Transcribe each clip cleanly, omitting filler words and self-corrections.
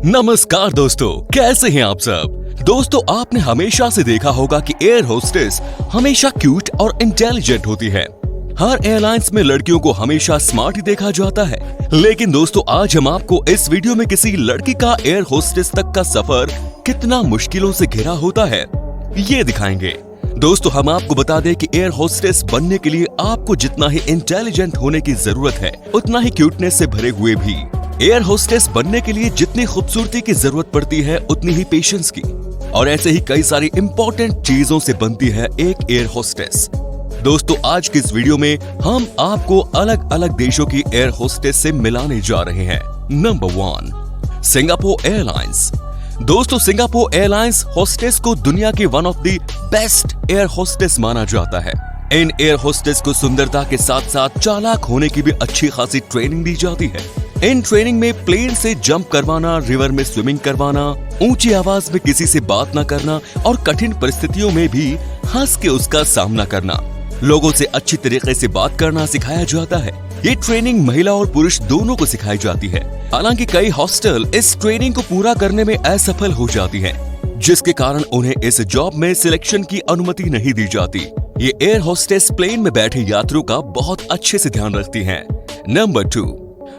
नमस्कार दोस्तों, कैसे हैं आप सब। दोस्तों, आपने हमेशा से देखा होगा कि एयर होस्टेस हमेशा क्यूट और इंटेलिजेंट होती है। हर एयरलाइंस में लड़कियों को हमेशा स्मार्ट ही देखा जाता है। लेकिन दोस्तों, आज हम आपको इस वीडियो में किसी लड़की का एयर होस्टेस तक का सफर कितना मुश्किलों से घिरा होता है, ये दिखाएंगे। दोस्तों, हम आपको बता दें कि एयर होस्टेस बनने के लिए आपको जितना ही इंटेलिजेंट होने की जरूरत है, उतना ही क्यूटनेस से भरे हुए भी। एयर होस्टेस बनने के लिए जितनी खूबसूरती की जरूरत पड़ती है, उतनी ही पेशेंस की, और ऐसे ही कई सारी इंपॉर्टेंट चीजों से बनती है एक एयर होस्टेस। दोस्तों, आज की इस वीडियो में हम आपको अलग अलग देशों की एयर होस्टेस से मिलाने जा रहे हैं। Number 1, Singapore airlines. दोस्तों, सिंगापुर एयरलाइंस होस्टेस को दुनिया की one of the best air hostess माना जाता है। इन एयर होस्टेस को सुंदरता के साथ साथ चालाक होने की भी अच्छी खासी ट्रेनिंग दी जाती है। इन ट्रेनिंग में प्लेन से जंप करवाना, रिवर में स्विमिंग करवाना, ऊंची आवाज में किसी से बात न करना और कठिन परिस्थितियों में भी हंस के उसका सामना करना, लोगों से अच्छी तरीके से बात करना सिखाया जाता है। ये ट्रेनिंग महिला और पुरुष दोनों को सिखाई जाती है। हालांकि कई हॉस्टल इस ट्रेनिंग को पूरा करने में असफल हो जाती हैं, जिसके कारण उन्हें इस जॉब में सिलेक्शन की अनुमति नहीं दी जाती। ये एयर होस्टेस प्लेन में बैठे यात्रियों का बहुत अच्छे से ध्यान रखती हैं। Number 2,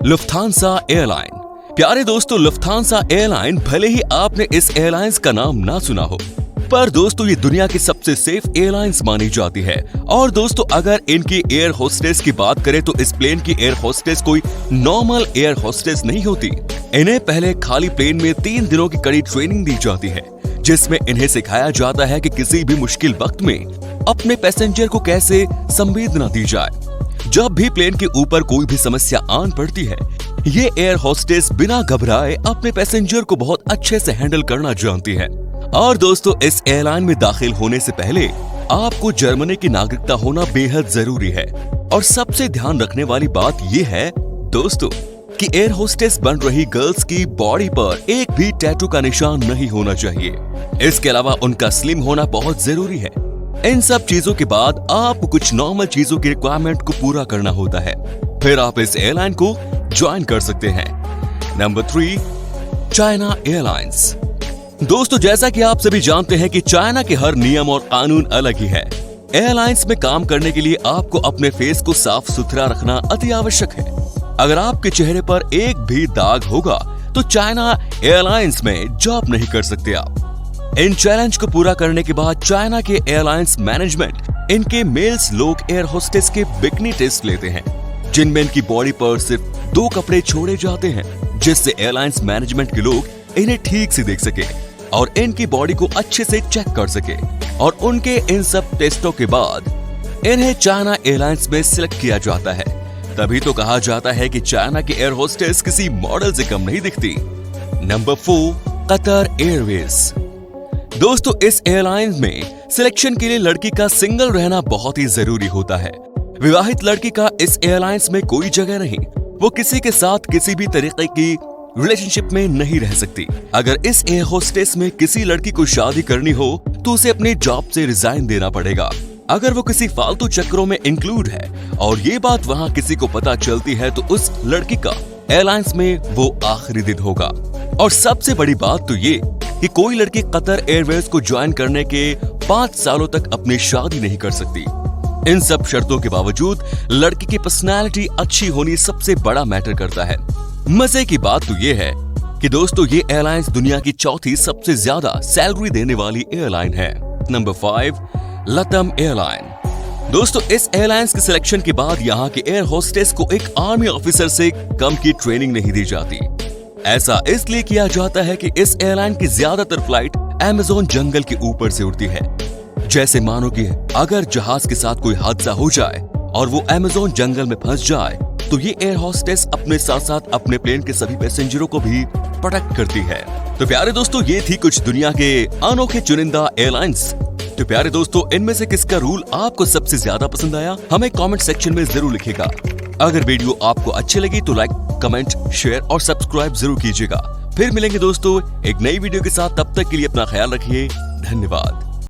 Lufthansa airline. प्यारे दोस्तों, लुफ्थांसा एयरलाइन, भले ही आपने इस एयरलाइंस का नाम ना सुना हो, पर दोस्तों ये दुनिया की सबसे सेफ एयरलाइंस मानी जाती है। और दोस्तों, अगर इनकी एयर होस्टेस की बात करें तो इस प्लेन की एयर होस्टेस कोई नॉर्मल एयर होस्टेस नहीं होती। इन्हें पहले खाली प्लेन में 3 दिनों की कड़ी ट्रेनिंग दी जाती है, जिसमें इन्हें सिखाया जाता है कि किसी भी मुश्किल वक्त में अपने पैसेंजर को कैसे संवेदना दी जाए। जब भी प्लेन के ऊपर कोई भी समस्या आन पड़ती है, ये एयर होस्टेस बिना घबराए अपने पैसेंजर को बहुत अच्छे से हैंडल करना जानती है। और दोस्तों, इस एयरलाइन में दाखिल होने से पहले आपको जर्मनी की नागरिकता होना बेहद जरूरी है। और सबसे ध्यान रखने वाली बात ये है दोस्तों कि एयर होस्टेस बन रही गर्ल्स की बॉडी पर एक भी टैटू का निशान नहीं होना चाहिए। इसके अलावा उनका स्लिम होना बहुत जरूरी है। इन सब चीजों के बाद आपको कुछ नॉर्मल चीजों की रिक्वायरमेंट को पूरा करना होता है, फिर आप इस एयरलाइन को ज्वाइन कर सकते हैं। Number 3, China airlines. दोस्तों, जैसा कि आप सभी जानते हैं कि चाइना के हर नियम और कानून अलग ही है। एयरलाइंस में काम करने के लिए आपको अपने फेस को साफ सुथरा रखना अति आवश्यक है। अगर आपके चेहरे पर एक भी दाग होगा तो चाइना एयरलाइंस में जॉब नहीं कर सकते आप। इन चैलेंज को पूरा करने के बाद चाइना के एयरलाइंस मैनेजमेंट इनके मेल्स लोग एयर होस्टेस के बिकनी टेस्ट लेते हैं, जिनमें इनकी बॉडी पर सिर्फ 2 कपड़े छोड़े जाते हैं, जिससे एयरलाइंस मैनेजमेंट के लोग इन्हें ठीक से देख सके और इनकी बॉडी को अच्छे से चेक कर सके। और उनके इन सब टेस्टों के बाद इन्हें चाइना एयरलाइंस में सिलेक्ट किया जाता है। तभी तो कहा जाता है कि चाइना की एयर होस्टेस किसी मॉडल से कम नहीं दिखती। Number 4, Qatar Airways. दोस्तों, इस एयरलाइन में सिलेक्शन के लिए लड़की का सिंगल रहना बहुत ही जरूरी होता है। विवाहित लड़की का इस एयरलाइंस में कोई जगह नहीं। वो किसी के साथ किसी भी तरीके की रिलेशनशिप में नहीं रह सकती। अगर इस एयर होस्टेस में किसी लड़की को शादी करनी हो तो उसे अपने जॉब से रिजाइन देना पड़ेगा। अगर वो किसी फालतू चक्करों में इंक्लूड है और ये बात वहाँ किसी को पता चलती है तो उस लड़की का एयरलाइंस में वो आखिरी दिन होगा। और सबसे बड़ी बात तो ये कि कोई लड़की कतर एयरवेज को ज्वाइन करने के 5 सालों तक अपनी शादी नहीं कर सकती। इन सब शर्तों के बावजूद लड़की की पर्सनालिटी अच्छी होनी सबसे बड़ा मैटर करता है। मजे की बात तो ये है कि दोस्तों, ये एयरलाइंस दुनिया की 4थी सबसे ज्यादा सैलरी देने वाली एयरलाइन है। Number 5, LATAM airline. दोस्तों, इस एयरलाइंस के सिलेक्शन के बाद यहाँ के एयर होस्टेस को एक आर्मी ऑफिसर से कम की ट्रेनिंग नहीं दी जाती। ऐसा इसलिए किया जाता है कि इस एयरलाइन की ज्यादातर फ्लाइट अमेज़न जंगल के ऊपर से उड़ती है। जैसे मानो कि अगर जहाज के साथ कोई हादसा हो जाए और वो अमेज़न जंगल में फंस जाए तो ये एयर होस्टेस अपने साथ साथ अपने प्लेन के सभी पैसेंजरों को भी प्रोटेक्ट करती है। तो प्यारे दोस्तों, ये थी कुछ दुनिया के अनोखे चुनिंदा एयरलाइंस। तो प्यारे दोस्तों, इनमें से किसका रूल आपको सबसे ज्यादा पसंद आया, हमें कमेंट सेक्शन में जरूर लिखिएगा। अगर वीडियो आपको अच्छी लगी तो लाइक, कमेंट, शेयर और सब्सक्राइब जरूर कीजिएगा। फिर मिलेंगे दोस्तों एक नई वीडियो के साथ। तब तक के लिए अपना ख्याल रखिए। धन्यवाद।